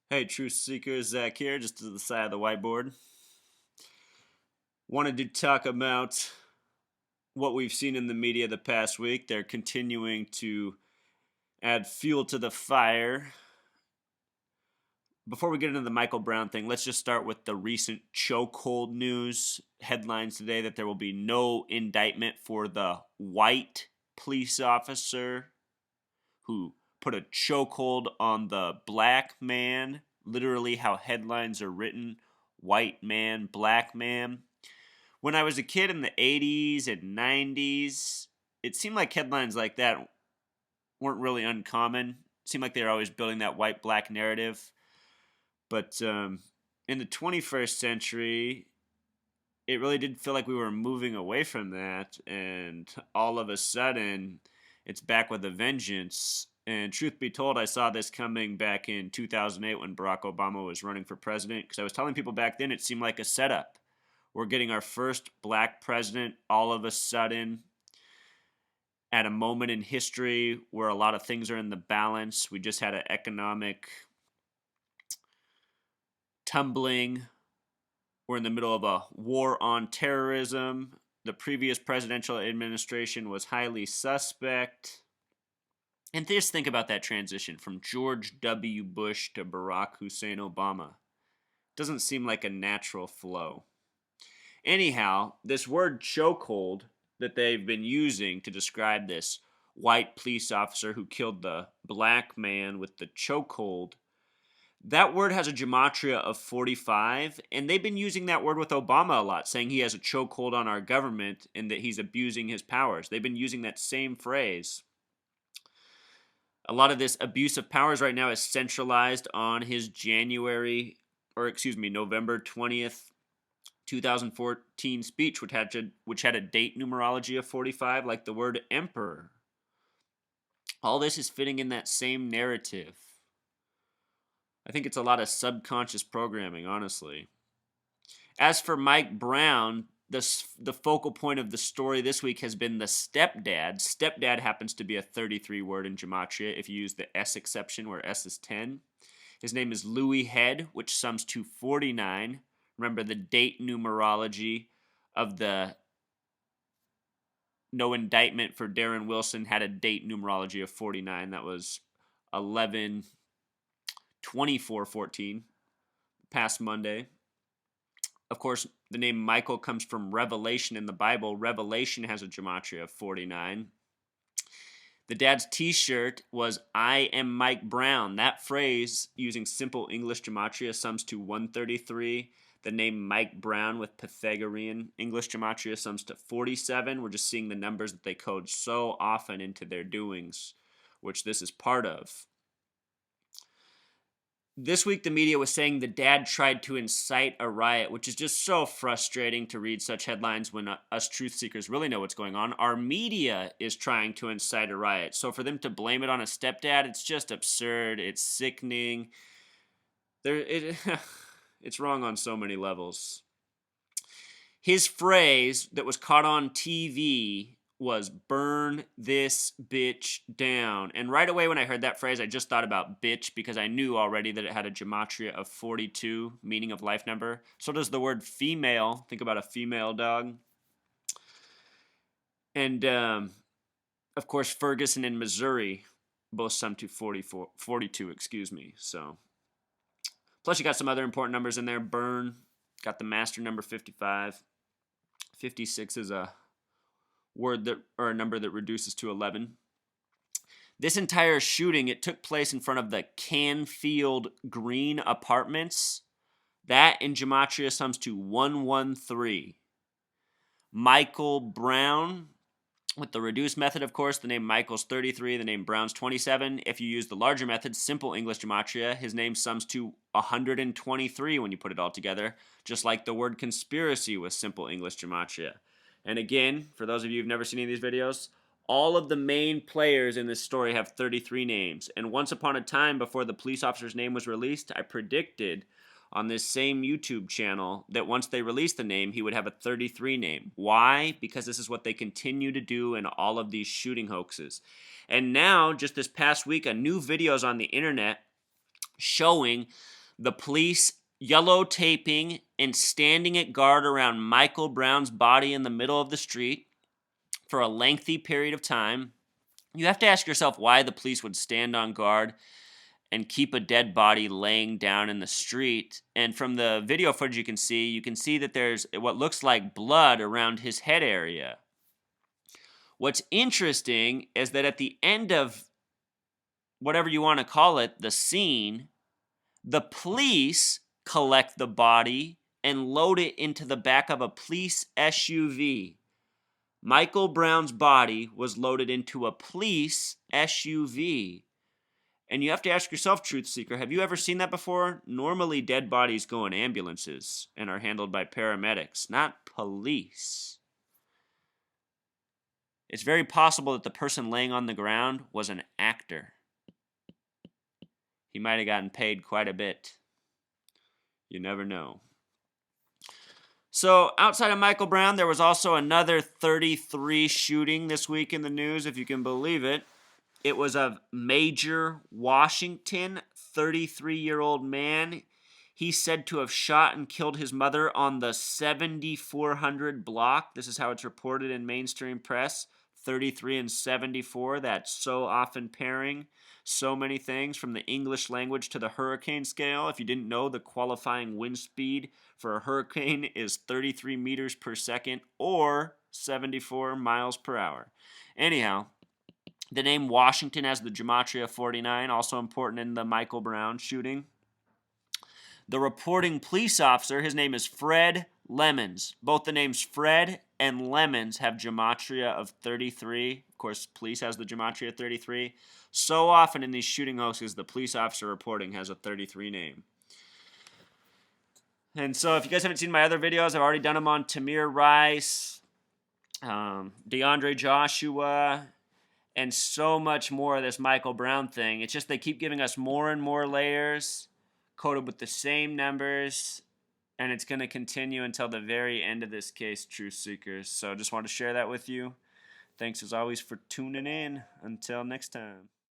Hey, Truth Seekers, Zach here, just to the side of the whiteboard. Wanted to talk about what we've seen in the media the past week. They're continuing to add fuel to the fire. Before we get into the Michael Brown thing, let's just start with the recent chokehold news. Headlines today that there will be no indictment for the white police officer who put a chokehold on the black man. Literally, how headlines are written: white man, black man. When I was a kid in the 80s and 90s, it seemed like headlines like that weren't really uncommon. It seemed like they were always building that white black narrative. But in the 21st century, it really did feel like we were moving away from that. And all of a sudden, it's back with a vengeance. And truth be told, I saw this coming back in 2008 when Barack Obama was running for president. Because I was telling people back then it seemed like a setup. We're getting our first black president all of a sudden at a moment in history where a lot of things are in the balance. We just had an economic tumbling. We're in the middle of a war on terrorism. The previous presidential administration was highly suspect. And just think about that transition from George W. Bush to Barack Hussein Obama. Doesn't seem like a natural flow. Anyhow, this word chokehold that they've been using to describe this white police officer who killed the black man with the chokehold, that word has a gematria of 45, and they've been using that word with Obama a lot, saying he has a chokehold on our government and that he's abusing his powers. They've been using that same phrase. A lot of this abuse of powers right now is centralized on his November 20th, 2014 speech, which had a date numerology of 45, like the word emperor. All this is fitting in that same narrative. I think it's a lot of subconscious programming, honestly. As for Mike Brown, the focal point of the story this week has been the stepdad. Stepdad happens to be a 33 word in Gematria if you use the S exception where S is 10. His name is Louis Head, which sums to 49. Remember the date numerology of the no indictment for Darren Wilson had a date numerology of 49. That was 11/24/14, past Monday. Of course, the name Michael comes from Revelation in the Bible. Revelation has a gematria of 49. The dad's t-shirt was "I am Mike Brown." That phrase, using simple English gematria, sums to 133. The name Mike Brown with Pythagorean English gematria sums to 47. We're just seeing the numbers that they code so often into their doings, which this is part of. This week, the media was saying the dad tried to incite a riot, which is just so frustrating to read such headlines when us truth seekers really know what's going on. Our media is trying to incite a riot. So for them to blame it on a stepdad, it's just absurd. It's sickening. It's wrong on so many levels. His phrase that was caught on TV was "burn this bitch down." And right away when I heard that phrase, I just thought about bitch because I knew already that it had a gematria of 42, meaning of life number. So does the word female. Think about a female dog. And, of course, Ferguson and Missouri both sum to 42, excuse me. So, plus you got some other important numbers in there. Burn, got the master number 55. 56 is a word that, or a number that reduces to 11. This entire shooting, it took place in front of the Canfield Green Apartments. That in gematria sums to 113. Michael Brown, with the reduced method, of course, the name Michael's 33, the name Brown's 27. If you use the larger method, simple English gematria, his name sums to 123 when you put it all together, just like the word conspiracy with simple English gematria. And again, for those of you who've never seen any of these videos, all of the main players in this story have 33 names. And once upon a time, before the police officer's name was released, I predicted on this same YouTube channel that once they released the name, he would have a 33 name. Why? Because this is what they continue to do in all of these shooting hoaxes. And now, just this past week, a new video is on the internet showing The police yellow taping and standing at guard around Michael Brown's body in the middle of the street for a lengthy period of time. You have to ask yourself why the police would stand on guard and keep a dead body laying down in the street. And from the video footage you can see that there's what looks like blood around his head area. What's interesting is that at the end of whatever you want to call it, the scene, the police collect the body and load it into the back of a police SUV. Michael Brown's body was loaded into a police SUV. And you have to ask yourself, Truth Seeker, have you ever seen that before? Normally, dead bodies go in ambulances and are handled by paramedics, not police. It's very possible that the person laying on the ground was an actor. He might have gotten paid quite a bit. You never know. So, outside of Michael Brown, there was also another 33 shooting this week in the news, if you can believe it. It was of Major Washington, 33-year-old man. He's said to have shot and killed his mother on the 7400 block. This is how it's reported in mainstream press. 33 and 74, that's so often pairing so many things from the English language to the hurricane scale. If you didn't know, the qualifying wind speed for a hurricane is 33 meters per second or 74 miles per hour. Anyhow, the name Washington has the gematria 49, also important in the Michael Brown shooting. The reporting police officer, his name is Fred Lemons. Both the names Fred and Lemons have gematria of 33. Of course, police has the gematria 33. So often in these shooting hoaxes, the police officer reporting has a 33 name. And so if you guys haven't seen my other videos, I've already done them on Tamir Rice, DeAndre Joshua, and so much more of this Michael Brown thing. It's just they keep giving us more and more layers, coded with the same numbers, and it's going to continue until the very end of this case, Truth Seekers. So just wanted to share that with you. Thanks as always for tuning in. Until next time.